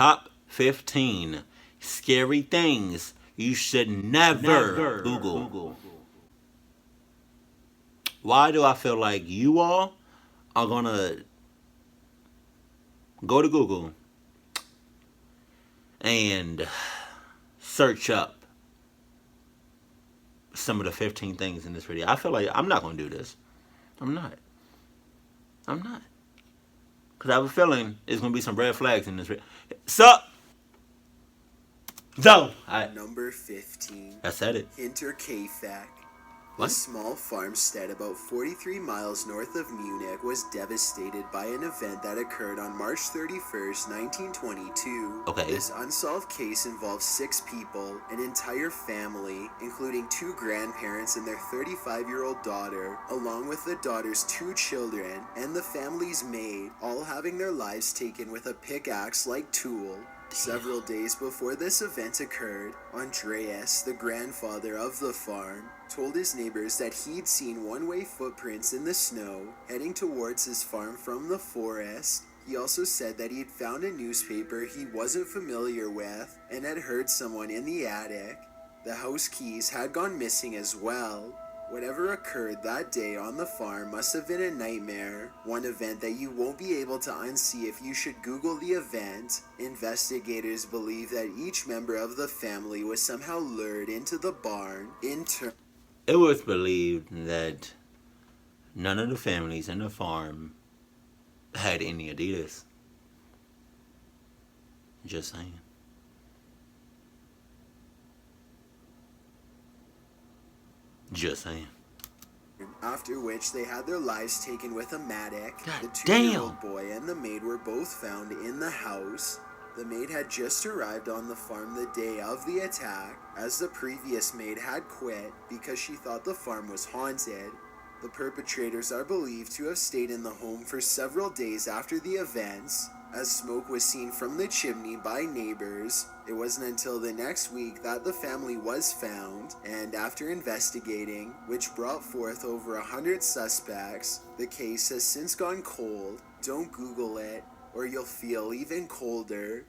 Top 15 scary things you should never Google. Why do I feel like you all are gonna go to Google and search up some of the 15 things in this video? I feel like I'm not gonna do this. I'm not. Because I have a feeling there's gonna be some red flags in this video. Sup? No. Number 15. I said it. Hinter K-Fac. What? A small farmstead about 43 miles north of Munich was devastated by an event that occurred on March 31st, 1922. Okay. This unsolved case involves 6 people, an entire family, including 2 grandparents and their 35-year-old daughter, along with the daughter's 2 children and the family's maid, all having their lives taken with a pickaxe-like tool. Several days before this event occurred, Andreas, the grandfather of the farm, told his neighbors that he'd seen one-way footprints in the snow heading towards his farm from the forest. He also said that he'd found a newspaper he wasn't familiar with and had heard someone in the attic. The house keys had gone missing as well. Whatever occurred that day on the farm must have been a nightmare, one event that you won't be able to unsee if you should Google the event. Investigators believe that each member of the family was somehow lured into the barn. It was believed that none of the families in the farm had any Adidas. Just saying. Just saying. After which they had their lives taken with a mattock. God The damn. 2-year-old boy and the maid were both found in the house. The maid had just arrived on the farm the day of the attack, as the previous maid had quit because she thought the farm was haunted. The perpetrators are believed to have stayed in the home for several days after the events, as smoke was seen from the chimney by neighbors. It wasn't until the next week that the family was found, and after investigating, which brought forth over 100 suspects, the case has since gone cold. Don't Google it, or you'll feel even colder.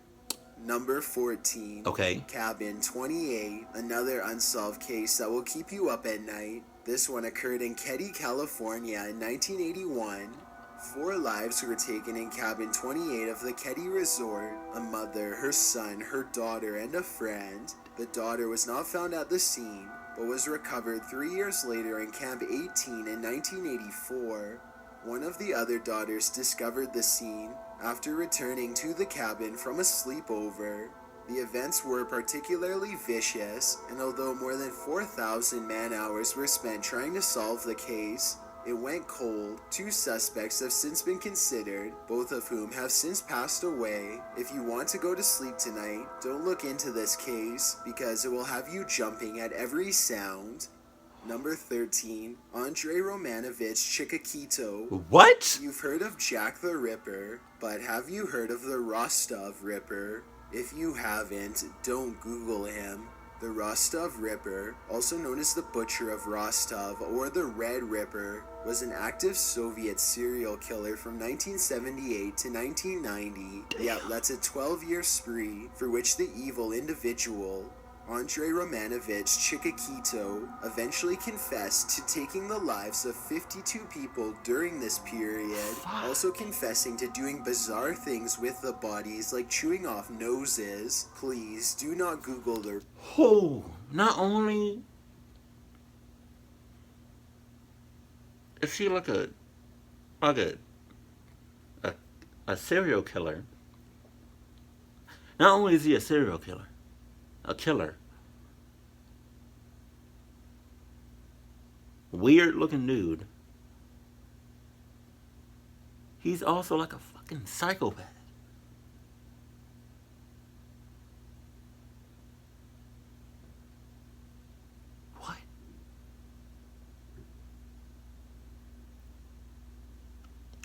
Number 14. Okay. Cabin 28, another unsolved case that will keep you up at night. This one occurred in Keddie, California in 1981. 4 lives were taken in cabin 28 of the Keddie Resort. A mother, her son, her daughter, and a friend. The daughter was not found at the scene, but was recovered 3 years later in Camp 18 in 1984. One of the other daughters discovered the scene after returning to the cabin from a sleepover. The events were particularly vicious, and although more than 4,000 man-hours were spent trying to solve the case, it went cold. 2 suspects have since been considered, both of whom have since passed away. If you want to go to sleep tonight, don't look into this case, because it will have you jumping at every sound. Number 13. Andrei Romanovich Chiquito. What? You've heard of Jack the Ripper, but have you heard of the Rostov Ripper? If you haven't, don't Google him. The Rostov Ripper, also known as the Butcher of Rostov or the Red Ripper, was an active Soviet serial killer from 1978 to 1990. Yeah, that's a 12-year spree for which the evil individual, Andrei Romanovich Chiquito, eventually confessed to taking the lives of 52 people during this period, also confessing to doing bizarre things with the bodies like chewing off noses. Please do not Google the... Oh, not only is he like a serial killer, not only is he a serial killer, a killer, weird looking dude, he's also like a fucking psychopath. What?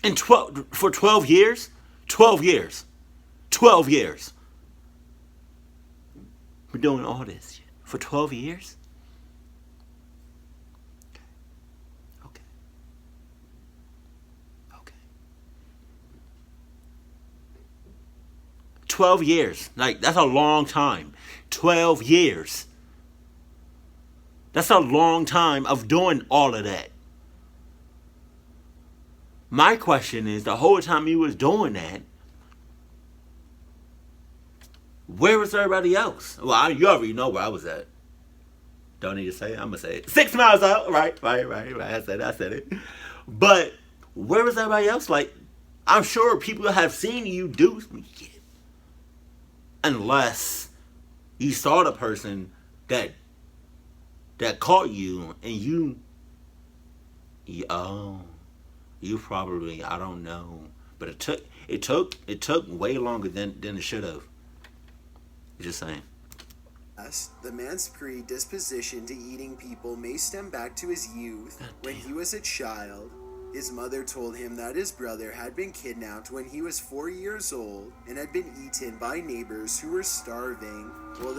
And 12 years? 12 years. 12 years. We're doing all this shit for 12 years? Okay. 12 years. Like, that's a long time. 12 years. That's a long time of doing all of that. My question is, the whole time he was doing that, where was everybody else? Well, you already know where I was at. Don't need to say it. I'm going to say it. 6 miles out. Right. I said it. But where was everybody else? Like, I'm sure people have seen you do some shit. Unless you saw the person that caught you and you probably, I don't know. But it took way longer than it should have. Just saying. The man's predisposition to eating people may stem back to his youth. When he was a child, his mother told him that his brother had been kidnapped when he was 4 years old and had been eaten by neighbors who were starving. Well,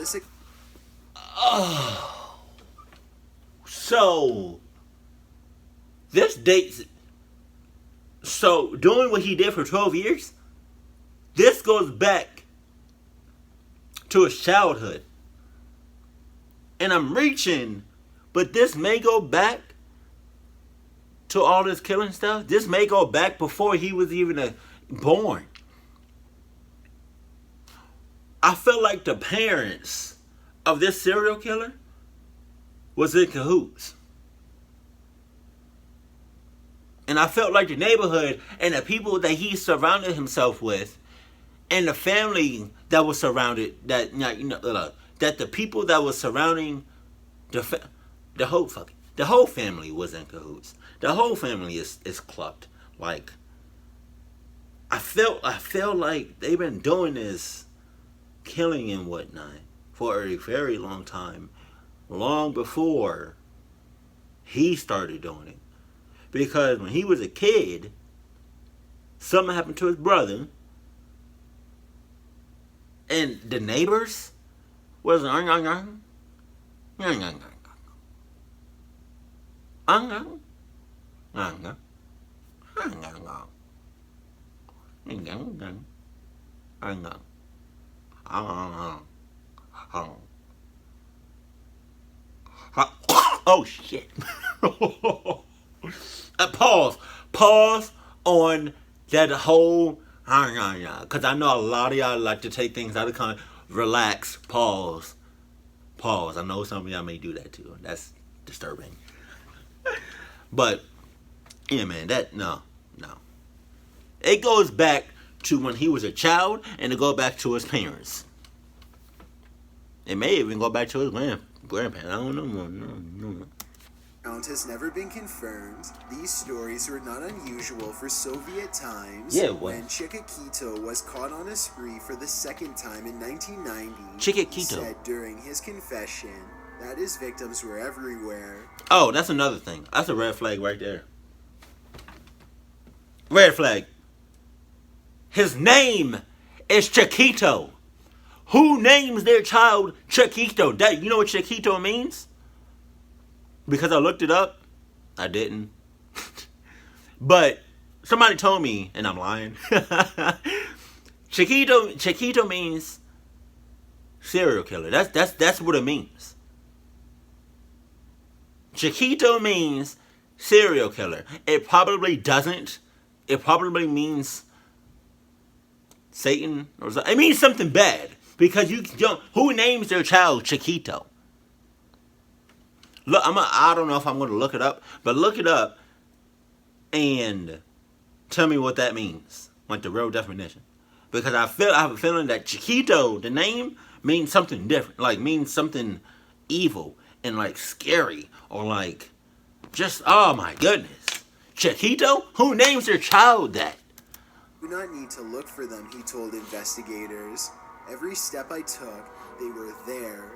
So, this dates. So, doing what he did for 12 years, this goes back to his childhood. And I'm reaching, but this may go back to all this killing stuff. This may go back before he was even born. I feel like the parents of this serial killer was in cahoots. And I felt like the neighborhood and the people that he surrounded himself with and the family that was surrounded, that the people that was surrounding the whole family was in cahoots. The whole family is clucked. Like, I feel like they've been doing this killing and whatnot for a very long time, long before he started doing it. Because when he was a kid, something happened to his brother, and the neighbors was oh shit. Pause on that whole, because I know a lot of y'all like to take things out of context. Relax. Pause. I know some of y'all may do that too. That's disturbing. But yeah, man, no. It goes back to when he was a child, and it goes back to his parents. It may even go back to his grandparents. I don't know. Has never been confirmed. These stories were not unusual for Soviet times. Yeah, what? When Chiquito was caught on a spree for the second time in 1990, he said during his confession that his victims were everywhere. Oh, that's another thing. That's a red flag right there. Red flag. His name is Chiquito. Who names their child Chiquito? You know what Chiquito means? Because I looked it up. I didn't. But somebody told me, and I'm lying. Chiquito means serial killer. That's what it means. Chiquito means serial killer. It probably doesn't. It probably means Satan or something. It means something bad. Because who names their child Chiquito? Look, I don't know if I'm going to look it up, but look it up and tell me what that means, like the real definition. Because I have a feeling that Chiquito, the name, means something different, like means something evil and like scary or like just, oh my goodness. Chiquito? Who names their child that? Do not need to look for them, he told investigators. Every step I took, they were there.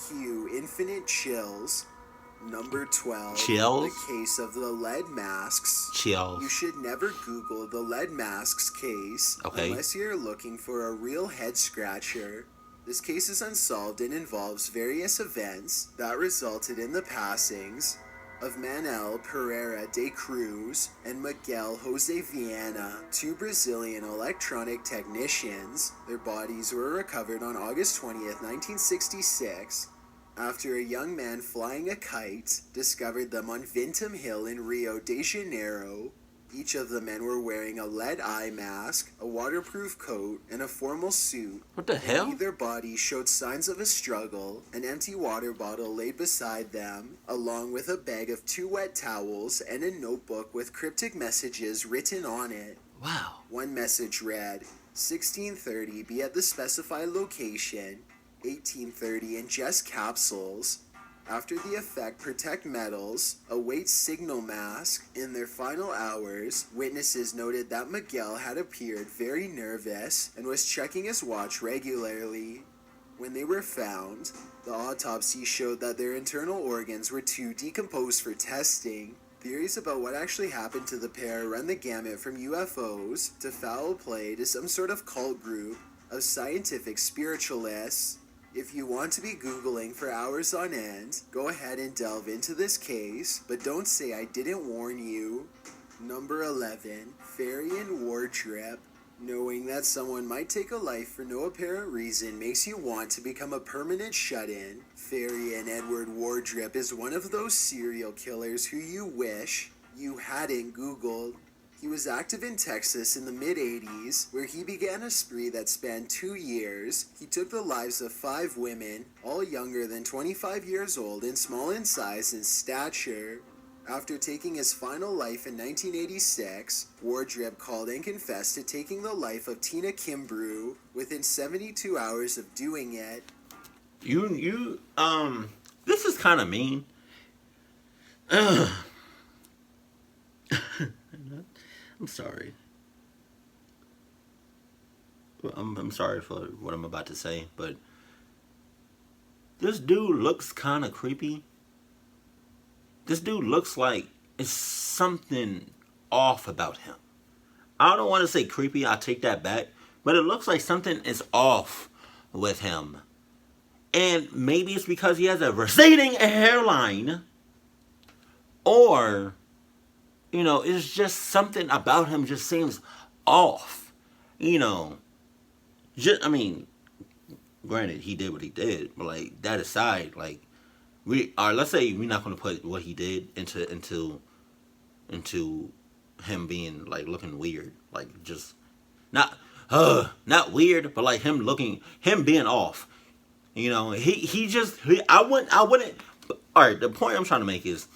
Cue infinite chills. Number 12. Chills? The case of the lead masks. Chills. You should never Google the lead masks case unless you're looking for a real head scratcher. This case is unsolved and involves various events that resulted in the passings of Manuel Pereira de Cruz and Miguel Jose Viana, two Brazilian electronic technicians. Their bodies were recovered on August 20th, 1966, after a young man flying a kite discovered them on Vintum Hill in Rio de Janeiro. Each of the men were wearing a lead eye mask, a waterproof coat, and a formal suit. What the hell? Neither body showed signs of a struggle. An empty water bottle lay beside them, along with a bag of 2 wet towels and a notebook with cryptic messages written on it. Wow. One message read, 16:30, be at the specified location, 18:30, ingest capsules. After the effect, protect metals, await signal mask. In their final hours, witnesses noted that Miguel had appeared very nervous and was checking his watch regularly. When they were found, the autopsy showed that their internal organs were too decomposed for testing. Theories about what actually happened to the pair run the gamut from UFOs to foul play to some sort of cult group of scientific spiritualists. If you want to be Googling for hours on end, go ahead and delve into this case, but don't say I didn't warn you. Number 11, Farian Wardrip. Knowing that someone might take a life for no apparent reason makes you want to become a permanent shut-in. Farian Edward Wardrip is one of those serial killers who you wish you hadn't Googled. He was active in Texas in the mid-80s, where he began a spree that spanned 2 years. He took the lives of 5 women, all younger than 25 years old and small in size and stature. After taking his final life in 1986, Wardrip called and confessed to taking the life of Tina Kimbrough within 72 hours of doing it. This is kind of mean. I'm sorry. I'm sorry for what I'm about to say, but this dude looks kind of creepy. This dude looks like it's something off about him. I don't want to say creepy, I'll take that back, but it looks like something is off with him. And maybe it's because he has a receding hairline, or it's just something about him just seems off. Granted, he did what he did, but like that aside, like let's say we're not gonna put what he did into him being like looking weird, like just not weird, but like him being off. I wouldn't. All right, the point I'm trying to make is,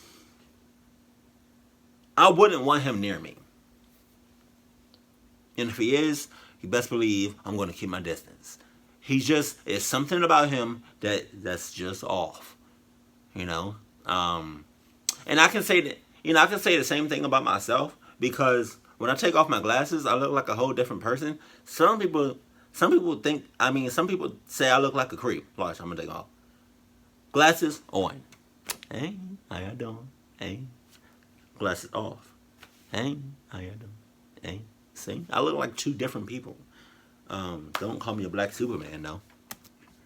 I wouldn't want him near me. And if he is, you best believe I'm going to keep my distance. It's something about him that's just off. And I can say that, I can say the same thing about myself, because when I take off my glasses, I look like a whole different person. Some people think, some people say I look like a creep. Watch, I'm going to take off. Glasses on. Hey, how y'all doing? Hey. Glasses off. Hey, how y'all doing? Hey, see? I look like 2 different people. Don't call me a black Superman, though.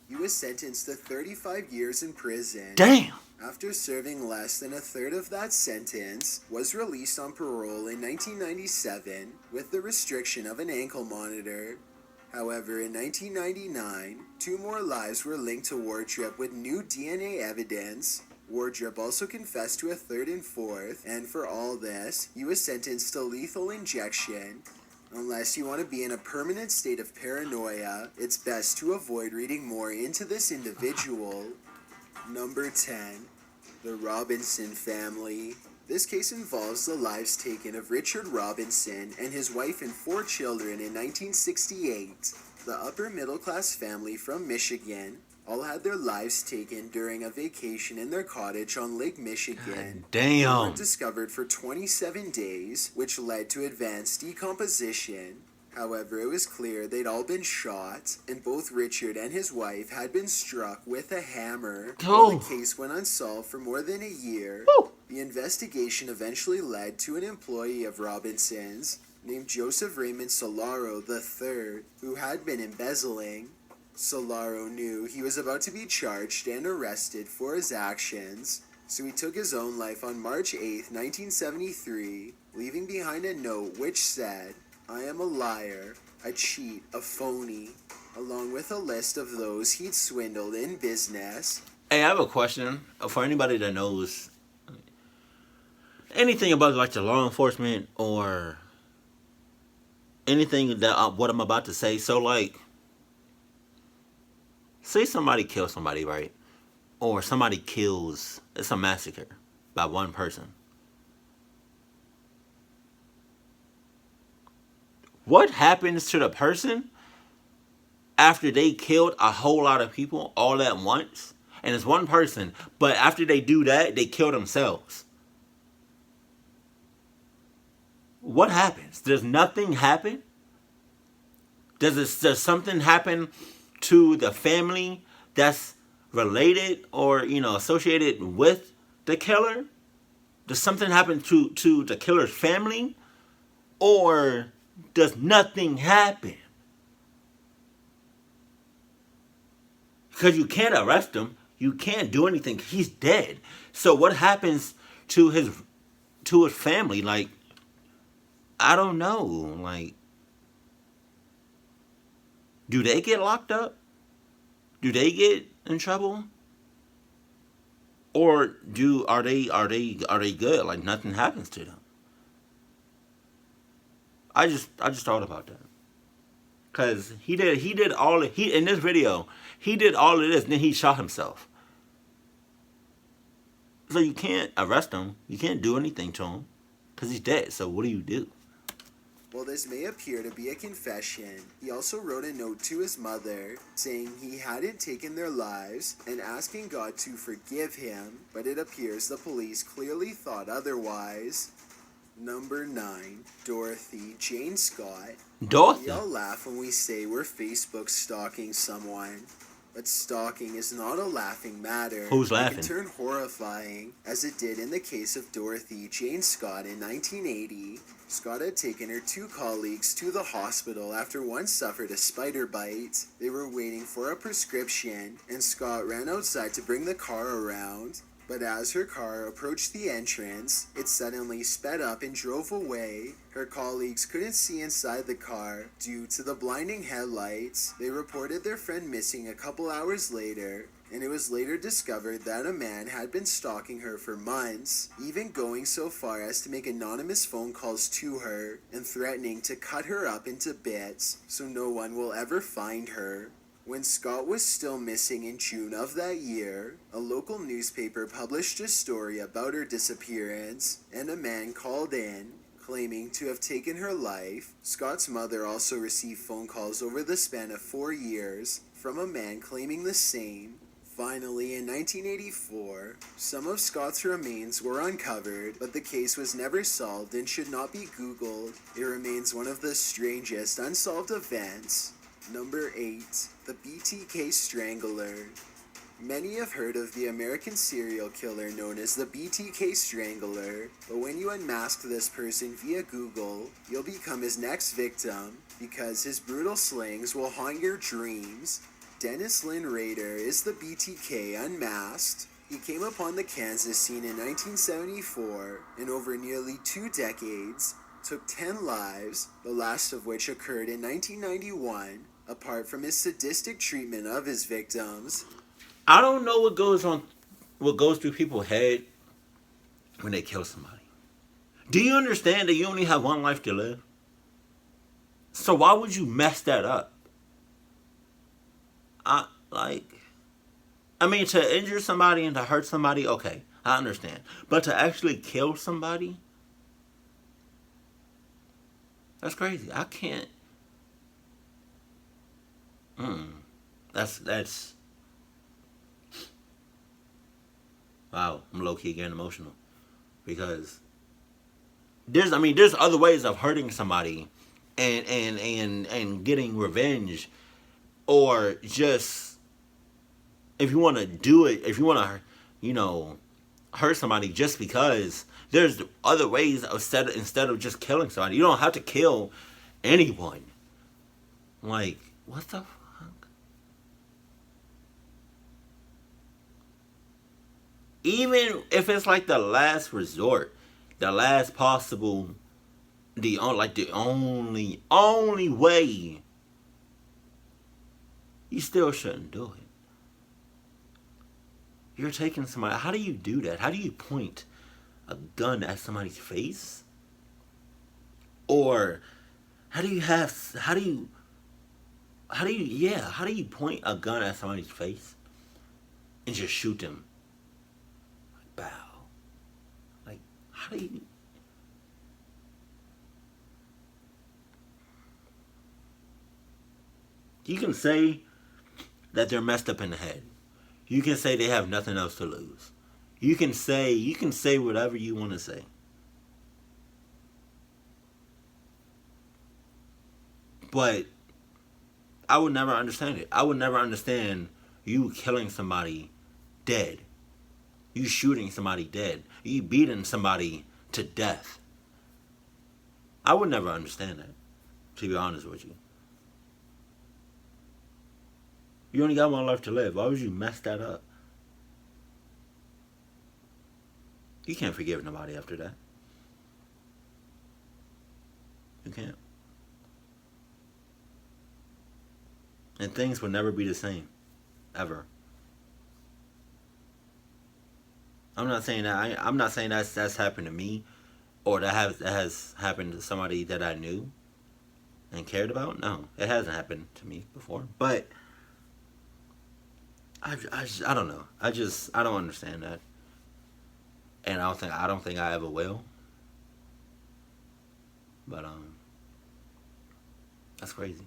He was sentenced to 35 years in prison. Damn! After serving less than a third of that sentence, was released on parole in 1997 with the restriction of an ankle monitor. However, in 1999, 2 more lives were linked to Wardrip with new DNA evidence. Wardrip also confessed to a 3rd and 4th, and for all this, he was sentenced to lethal injection. Unless you want to be in a permanent state of paranoia, it's best to avoid reading more into this individual. Number 10. The Robinson family. This case involves the lives taken of Richard Robinson and his wife and 4 children in 1968. The upper-middle-class family from Michigan all had their lives taken during a vacation in their cottage on Lake Michigan. God damn. They weren't discovered for 27 days, which led to advanced decomposition. However, it was clear they'd all been shot, and both Richard and his wife had been struck with a hammer. Oh. The case went unsolved for more than a year. Woo. The investigation eventually led to an employee of Robinson's named Joseph Raymond Solaro III, who had been embezzling. Solaro knew he was about to be charged and arrested for his actions, So he took his own life on March 8th, 1973, leaving behind a note which said, "I am a liar, a cheat, a phony," along with a list of those he'd swindled in business. Hey, I have a question for anybody that knows anything about like the law enforcement or anything that what I'm about to say. So like, say somebody kills somebody, right? Or somebody kills, it's a massacre by one person. What happens to the person after they killed a whole lot of people all at once? And it's one person, but after they do that, they kill themselves. What happens? Does nothing happen? Does something happen to the family that's related or associated with the killer? Does something happen to the killer's family, or does nothing happen? Because you can't arrest him, you can't do anything. He's dead. So what happens to his family? Like, I don't know. Like, do they get locked up? Do they get in trouble? Or are they good? Like nothing happens to them. I just thought about that. Cause he did all he in this video, he did all of this and then he shot himself. So you can't arrest him. You can't do anything to him. Cause he's dead. So what do you do? While this may appear to be a confession, he also wrote a note to his mother saying he hadn't taken their lives and asking God to forgive him, but it appears the police clearly thought otherwise. Number 9, Dorothy Jane Scott. Dorothy? We all laugh when we say we're Facebook stalking someone. But stalking is not a laughing matter. Who's laughing? It can turn horrifying, as it did in the case of Dorothy Jane Scott in 1980. Scott had taken her 2 colleagues to the hospital after one suffered a spider bite. They were waiting for a prescription, and Scott ran outside to bring the car around. But as her car approached the entrance, it suddenly sped up and drove away. Her colleagues couldn't see inside the car due to the blinding headlights. They reported their friend missing a couple hours later, and it was later discovered that a man had been stalking her for months, even going so far as to make anonymous phone calls to her and threatening to cut her up into bits so no one will ever find her. When Scott was still missing in June of that year, a local newspaper published a story about her disappearance, and a man called in, claiming to have taken her life. Scott's mother also received phone calls over the span of 4 years from a man claiming the same. Finally, in 1984, some of Scott's remains were uncovered, but the case was never solved and should not be Googled. It remains one of the strangest unsolved events. Number 8, the BTK Strangler. Many have heard of the American serial killer known as the BTK Strangler, but when you unmask this person via Google, you'll become his next victim because his brutal slayings will haunt your dreams. Dennis Lynn Rader is the BTK unmasked. He came upon the Kansas scene in 1974, and over nearly 2 decades, took 10 lives, the last of which occurred in 1991. Apart from his sadistic treatment of his victims, I don't know what goes through people's head when they kill somebody. Do you understand that you only have one life to live? So why would you mess that up? To injure somebody and to hurt somebody, okay, I understand. But to actually kill somebody, that's crazy. I can't. That's. Wow, I'm low key getting emotional because there's other ways of hurting somebody and getting revenge, or just if you want to do it, if you want to hurt somebody just because, there's other ways instead of just killing somebody. You don't have to kill anyone. Like, what the fuck? Even if it's like the last resort, the last possible, the only way, you still shouldn't do it. You're taking somebody. How do you do that? How do you point a gun at somebody's face? Or how do you point a gun at somebody's face and just shoot them? Like, bow. Like, how do you? You can say that they're messed up in the head. You can say they have nothing else to lose. You can say whatever you want to say. But I would never understand it. I would never understand you killing somebody dead. You shooting somebody dead. You beating somebody to death. I would never understand that, to be honest with you. You only got one life to live. Why would you mess that up? You can't forgive nobody after that. You can't. And things will never be the same. Ever. I'm not saying that's happened to me, or that has happened to somebody that I knew and cared about. No, it hasn't happened to me before. But I don't know. I don't understand that, and I don't think I ever will. But that's crazy.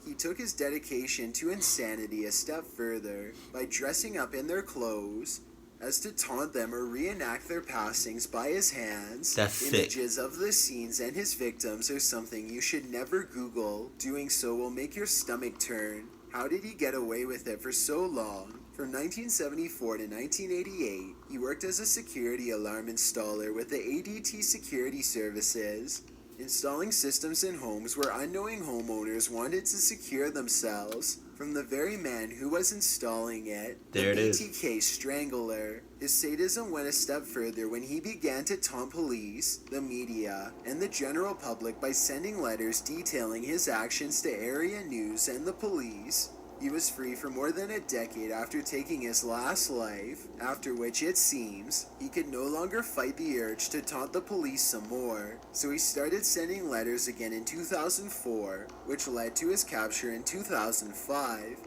He took his dedication to insanity a step further by dressing up in their clothes as to taunt them or reenact their passings by his hands. That's sick. Images of the scenes and his victims are something you should never Google. Doing so will make your stomach turn. How did he get away with it for so long? From 1974 to 1988, he worked as a security alarm installer with the ADT Security Services, installing systems in homes where unknowing homeowners wanted to secure themselves from the very man who was installing it. There it is. The BTK Strangler. His sadism went a step further when he began to taunt police, the media, and the general public by sending letters detailing his actions to area news and the police. He was free for more than a decade after taking his last life, after which it seems he could no longer fight the urge to taunt the police some more, so he started sending letters again in 2004, which led to his capture in 2005.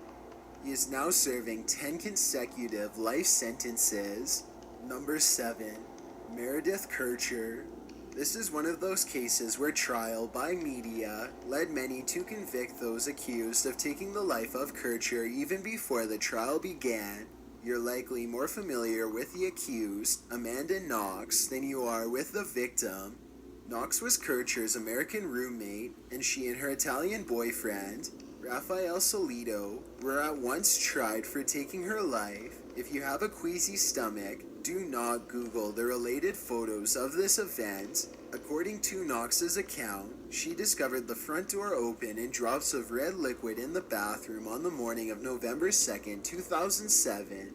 He is now serving 10 consecutive life sentences. Number 7. Meredith Kircher. This is one of those cases where trial by media led many to convict those accused of taking the life of Kircher even before the trial began. You're likely more familiar with the accused, Amanda Knox, than you are with the victim. Knox was Kircher's American roommate, and she and her Italian boyfriend, Rafael Solito, were at once tried for taking her life. If you have a queasy stomach, do not Google the related photos of this event. According to Knox's account, she discovered the front door open and drops of red liquid in the bathroom on the morning of November 2nd, 2007.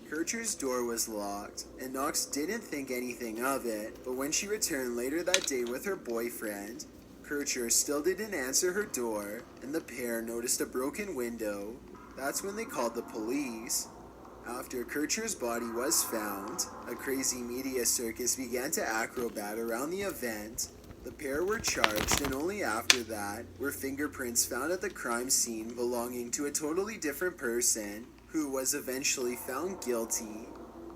Kircher's door was locked, and Knox didn't think anything of it, but when she returned later that day with her boyfriend, Kircher still didn't answer her door, and the pair noticed a broken window. That's when they called the police. After Kircher's body was found, a crazy media circus began to acrobat around the event. The pair were charged, and only after that were fingerprints found at the crime scene belonging to a totally different person, who was eventually found guilty.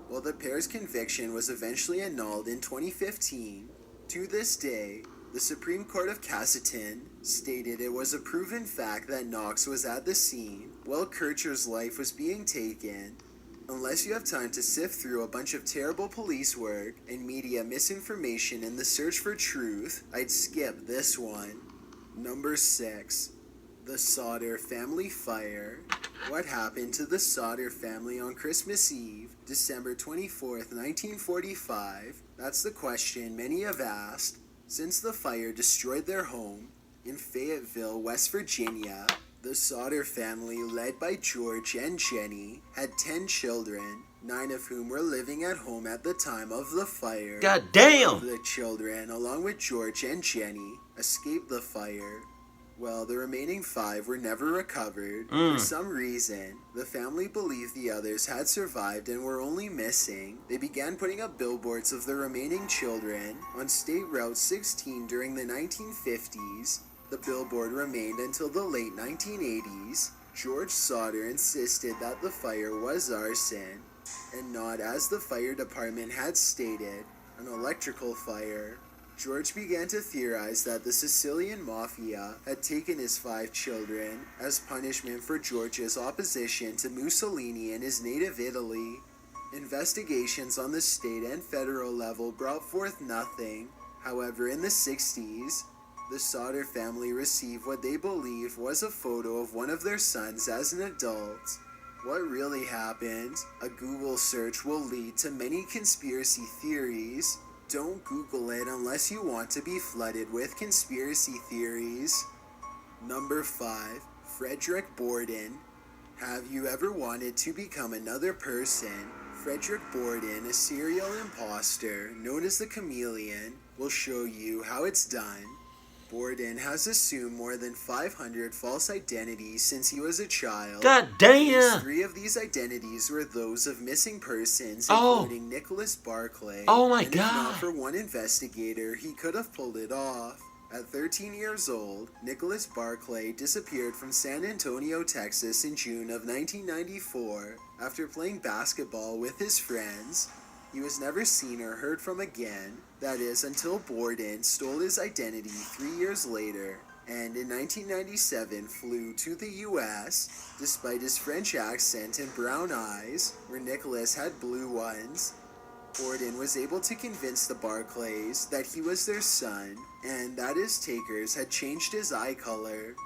While the pair's conviction was eventually annulled in 2015, to this day, the Supreme Court of Castleton stated it was a proven fact that Knox was at the scene while Kircher's life was being taken. Unless you have time to sift through a bunch of terrible police work and media misinformation in the search for truth, I'd skip this one. Number 6. The Sauter Family Fire. What happened to the Sauter family on Christmas Eve, December 24th, 1945? That's the question many have asked since the fire destroyed their home in Fayetteville, West Virginia. The Sauter family, led by George and Jenny, had 10 children, 9 of whom were living at home at the time of the fire. God damn! 4 of the children, along with George and Jenny, escaped the fire. Well, the remaining 5 were never recovered. For some reason, the family believed the others had survived and were only missing. They began putting up billboards of the remaining children on State Route 16 during the 1950s. The billboard remained until the late 1980s. George Sauter insisted that the fire was arson, and not, as the fire department had stated, an electrical fire. George began to theorize that the Sicilian Mafia had taken his 5 children as punishment for George's opposition to Mussolini in his native Italy. Investigations on the state and federal level brought forth nothing. However, in the 60s, the Sauter family received what they believed was a photo of one of their sons as an adult. What really happened? A Google search will lead to many conspiracy theories. Don't Google it unless you want to be flooded with conspiracy theories. Number 5. Frederick Borden. Have you ever wanted to become another person? Frederick Borden, a serial imposter known as the Chameleon, will show you how it's done. Borden has assumed more than 500 false identities since he was a child. God damn! 3 of these identities were those of missing persons, including Nicholas Barclay. Oh my and God! If not for one investigator, he could have pulled it off. At 13 years old, Nicholas Barclay disappeared from San Antonio, Texas in June of 1994 after playing basketball with his friends. He was never seen or heard from again, that is, until Borden stole his identity 3 years later, and in 1997 flew to the US, despite his French accent and brown eyes, where Nicholas had blue ones. Borden was able to convince the Barclays that he was their son, and that his takers had changed his eye color.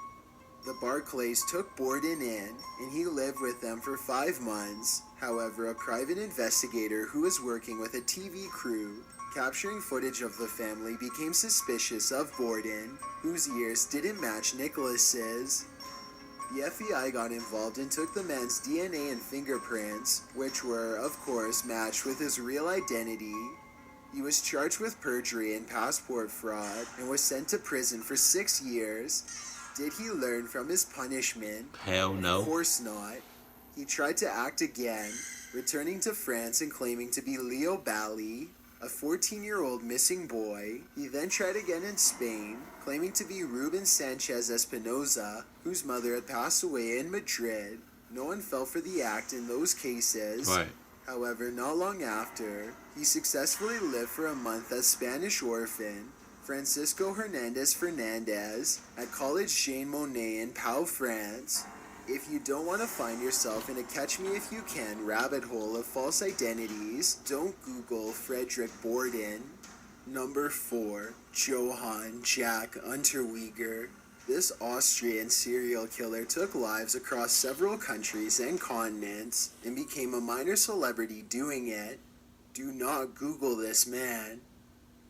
The Barclays took Borden in, and he lived with them for 5 months. However, a private investigator who was working with a TV crew capturing footage of the family became suspicious of Borden, whose years didn't match Nicholas's. The FBI got involved and took the man's DNA and fingerprints, which were, of course, matched with his real identity. He was charged with perjury and passport fraud and was sent to prison for 6 years. Did he learn from his punishment? Hell no. Of course not. He tried to act again, returning to France and claiming to be Leo Bally, a 14-year-old missing boy. He then tried again in Spain, claiming to be Ruben Sanchez Espinoza, whose mother had passed away in Madrid. No one fell for the act in those cases. Right. However, not long after, he successfully lived for a month as Spanish orphan, Francisco Hernandez Fernandez, at College Jean Monnet in Pau, France. If you don't want to find yourself in a catch-me-if-you-can rabbit hole of false identities, don't Google Frederick Borden. Number 4. Johann Jack Unterweger. This Austrian serial killer took lives across several countries and continents and became a minor celebrity doing it. Do not Google this man.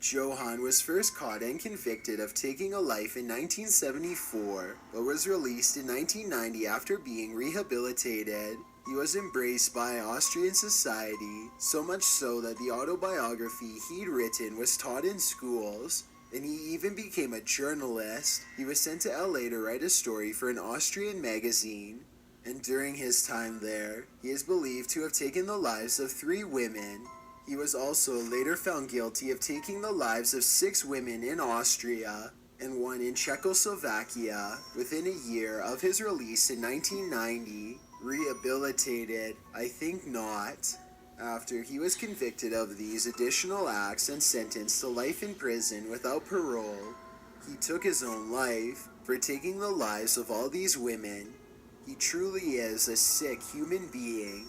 Johann was first caught and convicted of taking a life in 1974, but was released in 1990 after being rehabilitated. He was embraced by Austrian society, so much so that the autobiography he'd written was taught in schools, and he even became a journalist. He was sent to LA to write a story for an Austrian magazine, and during his time there, he is believed to have taken the lives of 3 women. He was also later found guilty of taking the lives of 6 women in Austria and 1 in Czechoslovakia within a year of his release in 1990. Rehabilitated? I think not. After he was convicted of these additional acts and sentenced to life in prison without parole, he took his own life for taking the lives of all these women. He truly is a sick human being.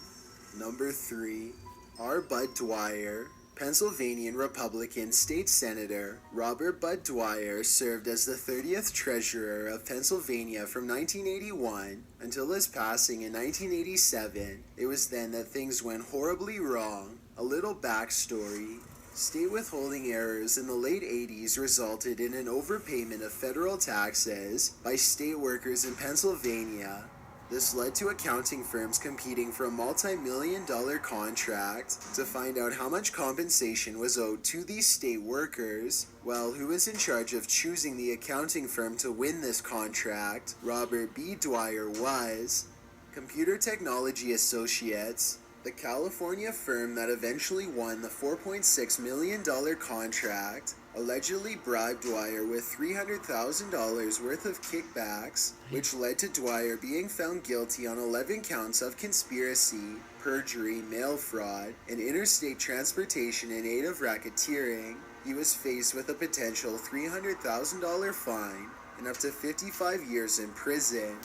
Number 3. R. Bud Dwyer. Pennsylvania Republican State Senator Robert Bud Dwyer served as the 30th Treasurer of Pennsylvania from 1981 until his passing in 1987. It was then that things went horribly wrong. A little backstory. State withholding errors in the late 80s resulted in an overpayment of federal taxes by state workers in Pennsylvania. This led to accounting firms competing for a multi-million-dollar contract to find out how much compensation was owed to these state workers. Well, who was in charge of choosing the accounting firm to win this contract? Robert B. Dwyer was Computer Technology Associates, the California firm that eventually won the $4.6 million contract, allegedly bribed Dwyer with $300,000 worth of kickbacks, which led to Dwyer being found guilty on 11 counts of conspiracy, perjury, mail fraud, and interstate transportation in aid of racketeering. He was faced with a potential $300,000 fine and up to 55 years in prison.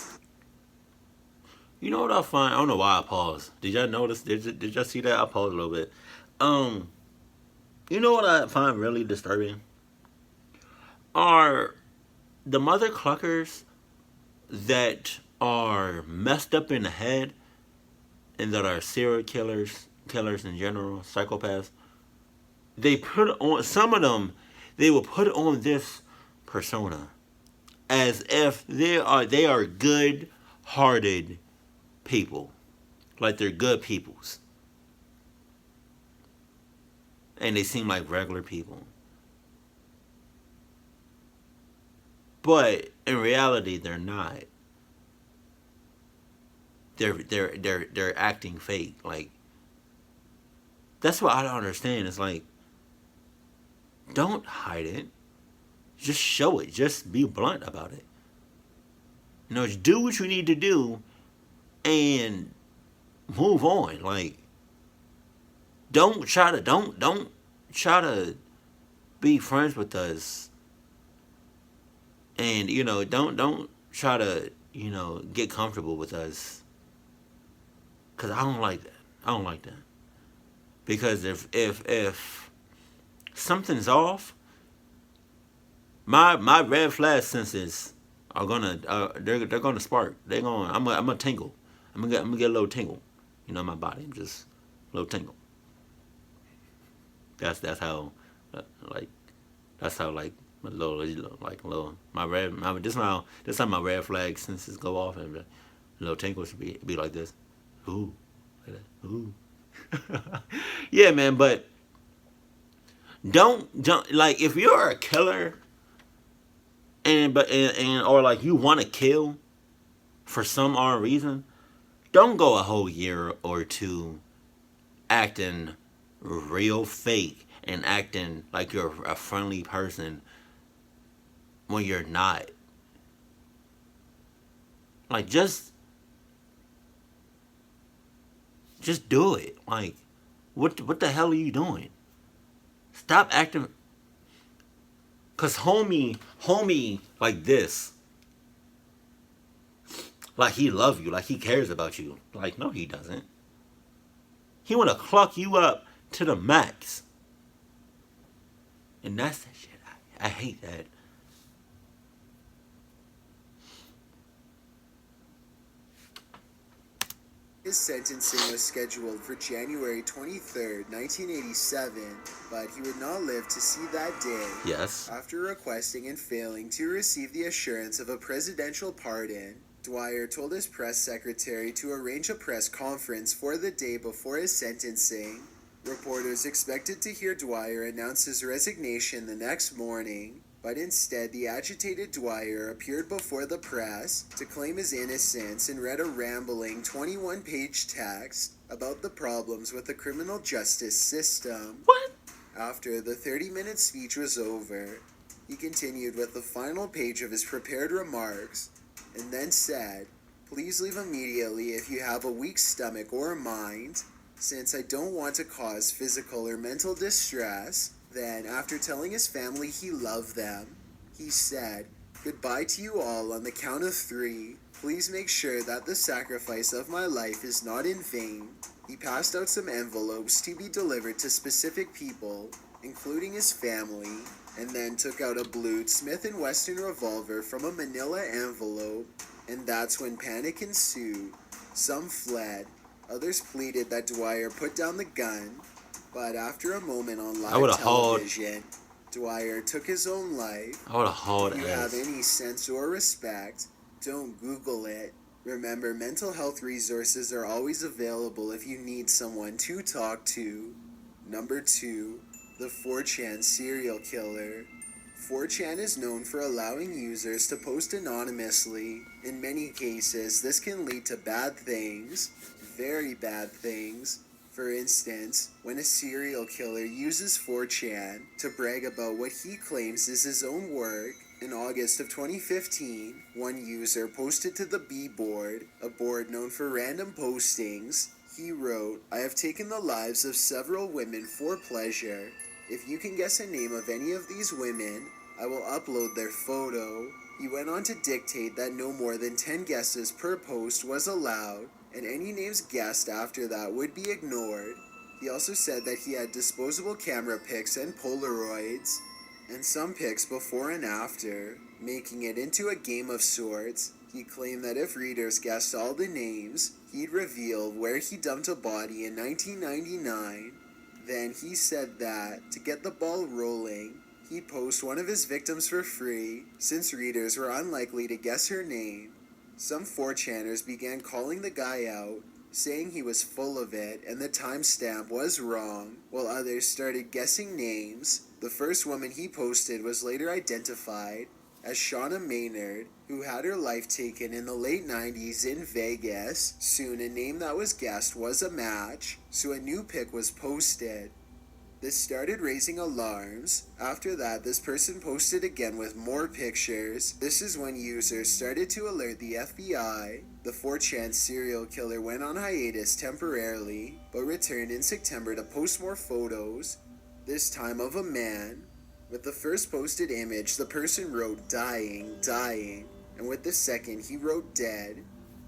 You know what I find? I don't know why I paused. Did y'all notice? Did y'all see that? I paused a little bit. You know what I find really disturbing? Are the mother cluckers that are messed up in the head and that are serial killers in general, psychopaths. They put on some of them. They will put on this persona as if they are good-hearted people, like they're good peoples, and they seem like regular people, but in reality they're not. They're acting fake. Like, that's what I don't understand. It's like, don't hide it, just show it, just be blunt about it. You know, just do what you need to do and move on. Like, don't try to be friends with us, and don't try to get comfortable with us, because I don't like that. Because if something's off, my red flag senses are gonna they're gonna spark. I'm gonna tingle. I'm gonna get a little tingle, in my body. Just a little tingle. That's how, like, my little my red this how my red flag senses go off, and a little tingle should be like this. Ooh, like that. Ooh. Yeah, man. But don't like, if you're a killer and or like you want to kill for some odd reason, don't go a whole year or two acting real fake and acting like you're a friendly person when you're not. Like, just do it. Like, what the hell are you doing? Stop acting. Cause homie like this, like he love you, like he cares about you. Like, no, he doesn't. He wanna cluck you up to the max. And that's that shit. I hate that. His sentencing was scheduled for January 23rd, 1987, but he would not live to see that day. Yes. After requesting and failing to receive the assurance of a presidential pardon, Dwyer told his press secretary to arrange a press conference for the day before his sentencing. Reporters expected to hear Dwyer announce his resignation the next morning, but instead the agitated Dwyer appeared before the press to claim his innocence and read a rambling 21-page text about the problems with the criminal justice system. What? After the 30-minute speech was over, he continued with the final page of his prepared remarks, and then said, "Please leave immediately if you have a weak stomach or mind, since I don't want to cause physical or mental distress." Then, after telling his family he loved them, he said, "Goodbye to you all on the count of 3. Please make sure that the sacrifice of my life is not in vain." He passed out some envelopes to be delivered to specific people, including his family, and then took out a blue Smith & Wesson revolver from a manila envelope, and that's when panic ensued. Some fled. Others pleaded that Dwyer put down the gun. But after a moment on I would've live hauled. television, Dwyer took his own life. I would have hauled If you have ass. any sense or respect, don't Google it. Remember, mental health resources are always available if you need someone to talk to. Number 2, the 4chan serial killer. 4chan is known for allowing users to post anonymously. In many cases, this can lead to bad things, very bad things. For instance, when a serial killer uses 4chan to brag about what he claims is his own work, in August of 2015, one user posted to the B-board, a board known for random postings. He wrote, "I have taken the lives of several women for pleasure. If you can guess a name of any of these women, I will upload their photo." He went on to dictate that no more than 10 guesses per post was allowed, and any names guessed after that would be ignored. He also said that he had disposable camera pics and Polaroids, and some pics before and after, making it into a game of sorts. He claimed that if readers guessed all the names, he'd reveal where he dumped a body in 1999. Then he said that, to get the ball rolling, he'd post one of his victims for free, since readers were unlikely to guess her name. Some 4chaners began calling the guy out, saying he was full of it and the timestamp was wrong, while others started guessing names. The first woman he posted was later identified as Shauna Maynard, who had her life taken in the late 90s in Vegas. Soon a name that was guessed was a match, so a new pic was posted. This started raising alarms. After that, this person posted again with more pictures. This is when users started to alert the FBI. The 4chan serial killer went on hiatus temporarily, but returned in September to post more photos, this time of a man. With the first posted image, the person wrote dying, dying, and with the second, he wrote dead.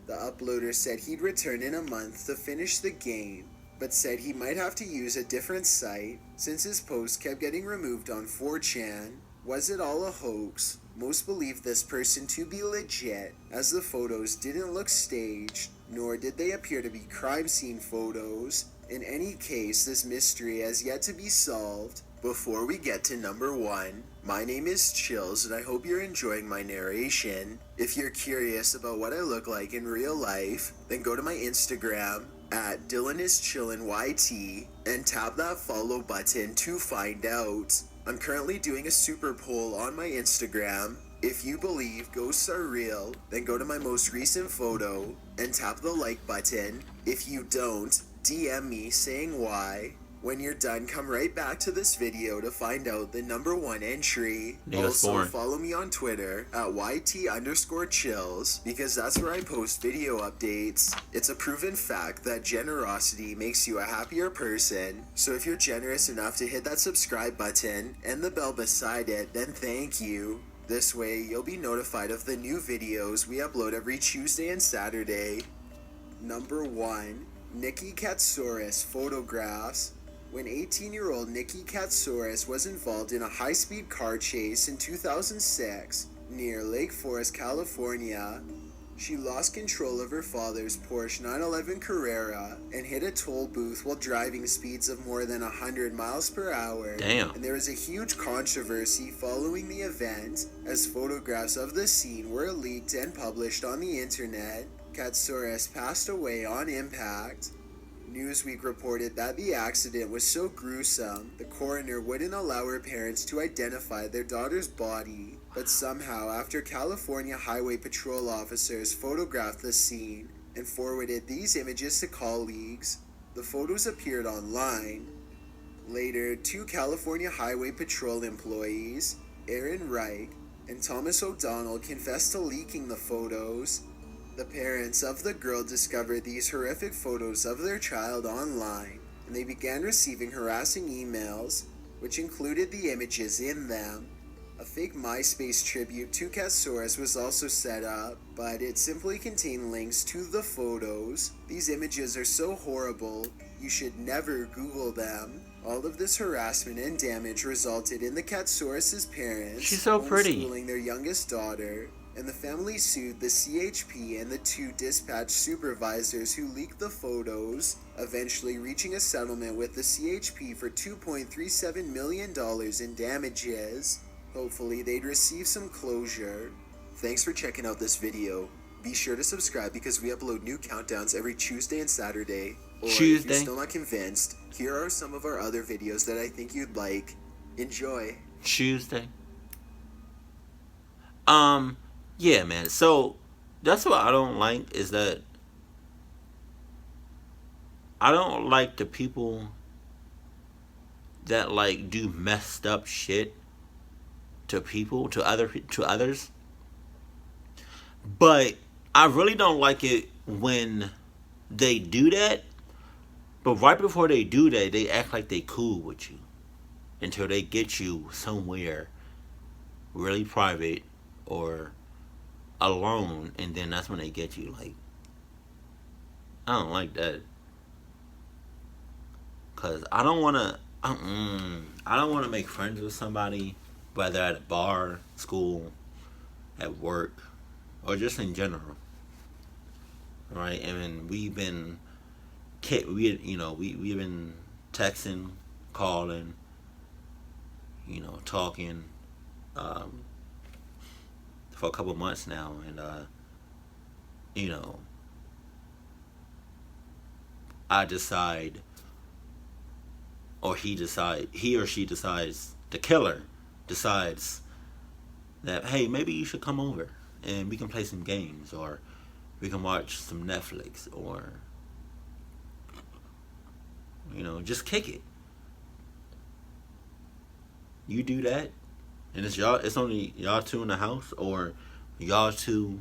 The uploader said he'd return in a month to finish the game, but said he might have to use a different site since his post kept getting removed on 4chan. Was it all a hoax? Most believed this person to be legit, as the photos didn't look staged, nor did they appear to be crime scene photos. In any case, this mystery has yet to be solved. Before we get to number 1, my name is Chills and I hope you're enjoying my narration. If you're curious about what I look like in real life, then go to my Instagram at DylanIsChillinYT and tap that follow button to find out. I'm currently doing a super poll on my Instagram. If you believe ghosts are real, then go to my most recent photo and tap the like button. If you don't, DM me saying why. When you're done, come right back to this video to find out the number 1 entry. Also, follow me on Twitter at YT_chills, because that's where I post video updates. It's a proven fact that generosity makes you a happier person. So if you're generous enough to hit that subscribe button and the bell beside it, then thank you. This way, you'll be notified of the new videos we upload every Tuesday and Saturday. Number 1. Nikki Katsouris photographs. When 18-year-old Nikki Katsouris was involved in a high-speed car chase in 2006 near Lake Forest, California, she lost control of her father's Porsche 911 Carrera and hit a toll booth while driving speeds of more than 100 miles per hour. Damn. And there was a huge controversy following the event, as photographs of the scene were leaked and published on the internet. Katsouris passed away on impact. Newsweek reported that the accident was so gruesome, the coroner wouldn't allow her parents to identify their daughter's body. But somehow, after California Highway Patrol officers photographed the scene and forwarded these images to colleagues, the photos appeared online. Later, 2 California Highway Patrol employees, Aaron Reich and Thomas O'Donnell, confessed to leaking the photos. The parents of the girl discovered these horrific photos of their child online, and they began receiving harassing emails, which included the images in them. A fake MySpace tribute to Katsouris was also set up, but it simply contained links to the photos. These images are so horrible, you should never Google them. All of this harassment and damage resulted in the Katsouris' parents She's so pretty. homeschooling their youngest daughter. and the family sued the CHP and the two dispatch supervisors who leaked the photos, eventually reaching a settlement with the CHP for $2.37 million in damages. Hopefully they'd receive some closure. Thanks for checking out this video. Be sure to subscribe because we upload new countdowns every Tuesday and Saturday. Or if you're still not convinced, here are some of our other videos that I think you'd like. Enjoy. Tuesday. Yeah, man. So that's what I don't like, is that I don't like the people that like do messed up shit to people, to others. But I really don't like it when they do that. But right before they do that, they act like they cool with you until they get you somewhere really private or alone, and then that's when they get you. Like, I don't like that, cause I don't wanna. I don't wanna make friends with somebody, whether at a bar, school, at work, or just in general. Right? And we've been, we've been texting, calling, talking, for a couple months now, and I decide, or he or she decides, the killer decides that, hey, maybe you should come over and we can play some games, or we can watch some Netflix, or just kick it. You do that, and it's only y'all two in the house, or y'all two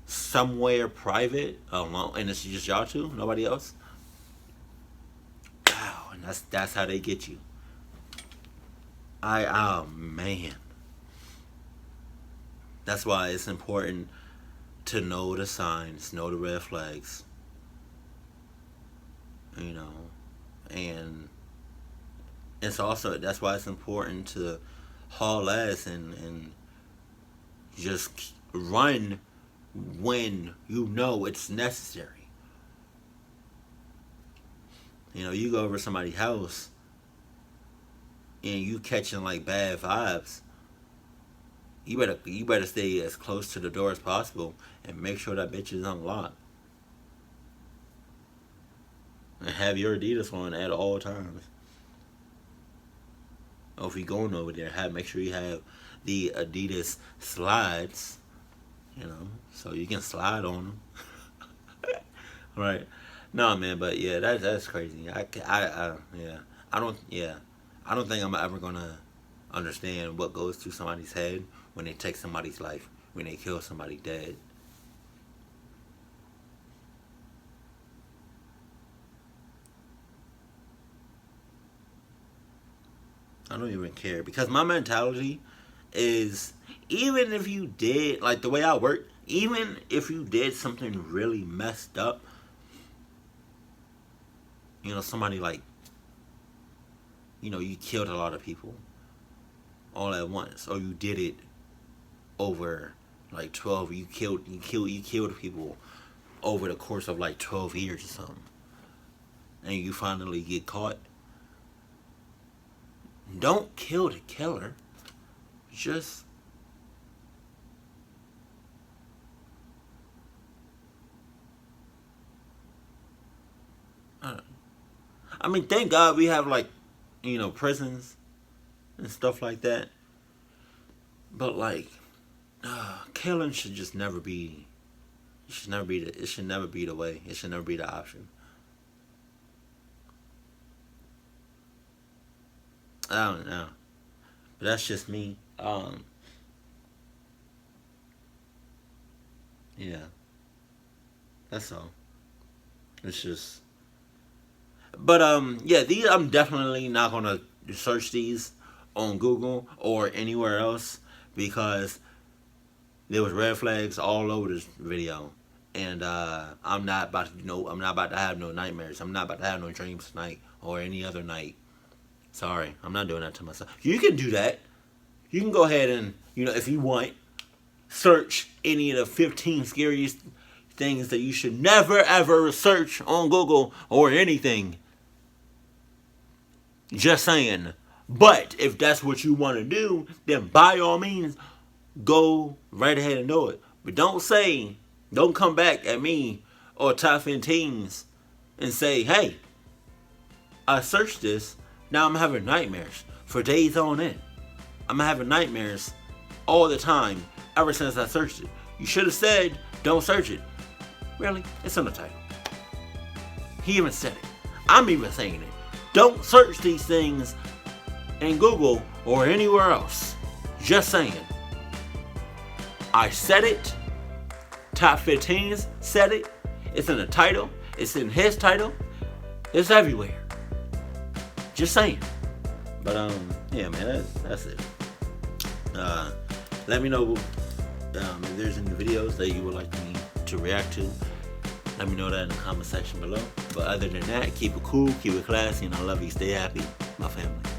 somewhere private alone, and it's just y'all two, nobody else. Wow, and that's how they get you. Oh man. That's why it's important to know the signs, know the red flags. And it's also, that's why it's important to haul ass and just run when you know it's necessary. You go over to somebody's house and you catching like bad vibes, you better stay as close to the door as possible and make sure that bitch is unlocked. And have your Adidas on at all times. Or if you're going over there, make sure you have the Adidas slides, so you can slide on them. Right? No, man, but yeah, that's crazy. I don't think I'm ever gonna understand what goes through somebody's head when they take somebody's life, when they kill somebody dead. I don't even care, because my mentality is, even if you did, like the way I work, even if you did something really messed up, somebody like, you killed a lot of people all at once, or you did it over like 12, you killed people over the course of like 12 years or something, and you finally get caught. Don't kill the killer. Just I mean, thank God we have like, prisons and stuff like that. But like, killing should just never be. It should never be the way. It should never be the option. I don't know, but that's just me. Yeah, that's all. It's just, but yeah, these, I'm definitely not gonna search these on Google or anywhere else, because there was red flags all over this video, and I'm not about to have no nightmares. I'm not about to have no dreams tonight or any other night. Sorry, I'm not doing that to myself. You can do that. You can go ahead and, if you want, search any of the 15 scariest things that you should never ever search on Google or anything. Just saying. But if that's what you want to do, then by all means, go right ahead and do it. But don't come back at me or Top 15s and say, hey, I searched this, now I'm having nightmares for days on end. I'm having nightmares all the time ever since I searched it. You should have said, don't search it. Really? It's in the title. He even said it. I'm even saying it. Don't search these things in Google or anywhere else. Just saying. I said it. Top 15s said it. It's in the title. It's in his title. It's everywhere. Just saying. But yeah, man, that's it. Let me know if there's any videos that you would like me to react to. Let me know that in the comment section below. But other than that, keep it cool, keep it classy, and I love you. Stay happy, my family.